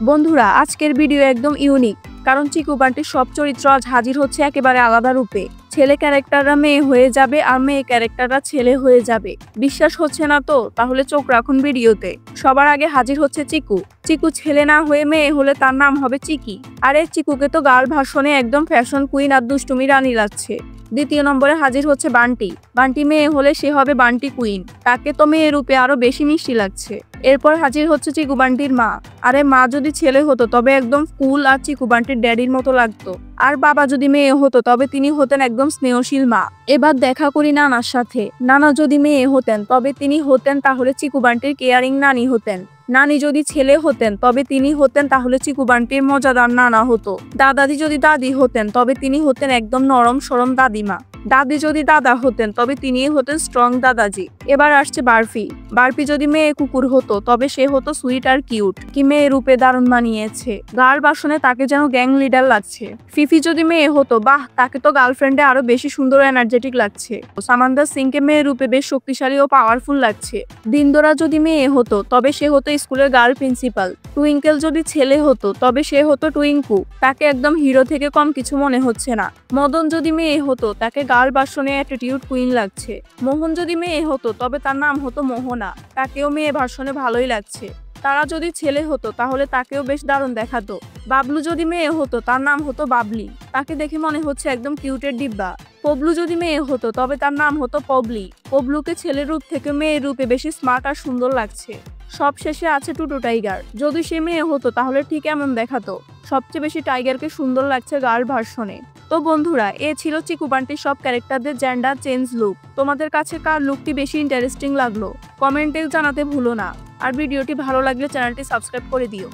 বন্ধুরা, আজকের ভিডিও একদম ইউনিক, কারণ চিকু বান্টির সব চরিত্র আজ হাজির হচ্ছে একেবারে আলাদা রূপে। ছেলে ক্যারেক্টাররা মেয়ে হয়ে যাবে আর মেয়ে ক্যারেক্টাররা ছেলে হয়ে যাবে। বিশ্বাস হচ্ছে না তো? তাহলে চোখ রাখুন ভিডিওতে। সবার আগে হাজির হচ্ছে চিকু। চিকু ছেলে না হয়ে মেয়ে হলে তার নাম হবে চিকি। আরে চিকুকে তো গার্ল ভার্সনে একদম ফ্যাশন কুইন আর দুষ্টুমি রানী লাগছে। দ্বিতীয় নম্বরে হাজির হচ্ছে বান্টি। বান্টি মেয়ে হলে সে হবে বান্টি কুইন। তাকে তো মেয়ে রূপে আরো বেশি মিষ্টি লাগছে। এরপর হাজির হচ্ছে চিকু বান্টির মা। আরে মা যদি ছেলে হতো তবে একদম কুল আর চিকু বান্টির ড্যাডির মতো লাগতো। আর বাবা যদি মেয়ে হতো তবে তিনি হতেন একদম স্নেহশীল মা। এবার দেখা করি নানার সাথে। নানা যদি মেয়ে হতেন তবে তিনি হতেন তাহলে চিকু বান্টির কেয়ারিং নানি হতেন। নানি যদি ছেলে হতেন তবে তিনি হতেন তাহলে চিকু বান্টির মজাদার নানা হতো। দাদাদি যদি দাদি হতেন তবে তিনি হতেন একদম নরম সরম দাদিমা। দাদি যদি দাদা হতেন তবে তিনি হতেন স্ট্রং দাদাজি। এবার আসছে বার্ফি। বার্ফি যদি মেয়ে কুকুর হতো তবে সে হতো সুইট আর কিউট। কি মেয়ে রূপে দারুণ মানিয়েছে। গার্ল ভার্সনে তাকে যেন গ্যাং লিডার লাগছে। ফিফি যদি মেয়ে হতো, বাহ, তাকে তো গার্লফ্রেন্ডে আরো বেশি সুন্দর এনার্জেটিক লাগছে। সামান্দার সিংকে মেয়ে রূপে বেশ শক্তিশালী ও পাওয়ারফুল লাগছে। দিনদরা যদি মেয়ে হতো তবে সে হতো স্কুলের গার্ল প্রিন্সিপাল। টুইঙ্কেল যদি ছেলে হতো তবে সে হতো টুইঙ্কু। তাকে একদম হিরো থেকে কম কিছু মনে হচ্ছে না। মদন যদি মেয়ে হতো তাকে গার্ল ভার্সনে অ্যাটিটিউড কুইন লাগছে। মোহন যদি মেয়ে হতো তবে তার নাম হতো মোহনা। তাকেও মেয়ে ভার্সনে ভালোই লাগছে। তারা যদি ছেলে হতো তাহলে তাকেও বেশ দারুণ দেখাতো। বাবলু যদি মেয়ে হতো তার নাম হতো বাবলি। তাকে দেখে মনে হচ্ছে একদম কিউটের ডিব্বা। পবলু যদি মেয়ে হতো তবে তার নাম হতো পবলি। পবলুকে ছেলের রূপ থেকে মেয়ের রূপে বেশি স্মার্ট আর সুন্দর লাগছে। সব শেষে আছে টুটু টাইগার। যদি সে মেয়ে হতো তাহলে ঠিক এমন দেখাতো। সবচেয়ে বেশি টাইগারকে সুন্দর লাগছে গার্ল ভার্সনে। তো বন্ধুরা, এ ছিল চিকু বান্টির সব ক্যারেক্টারদের জেন্ডার চেঞ্জ লুক। তোমাদের কাছে কার লুকটি বেশি ইন্টারেস্টিং লাগলো কমেন্টে জানাতে ভুলো না। আর ভিডিওটি ভালো লাগলে চ্যানেলটি সাবস্ক্রাইব করে দিও।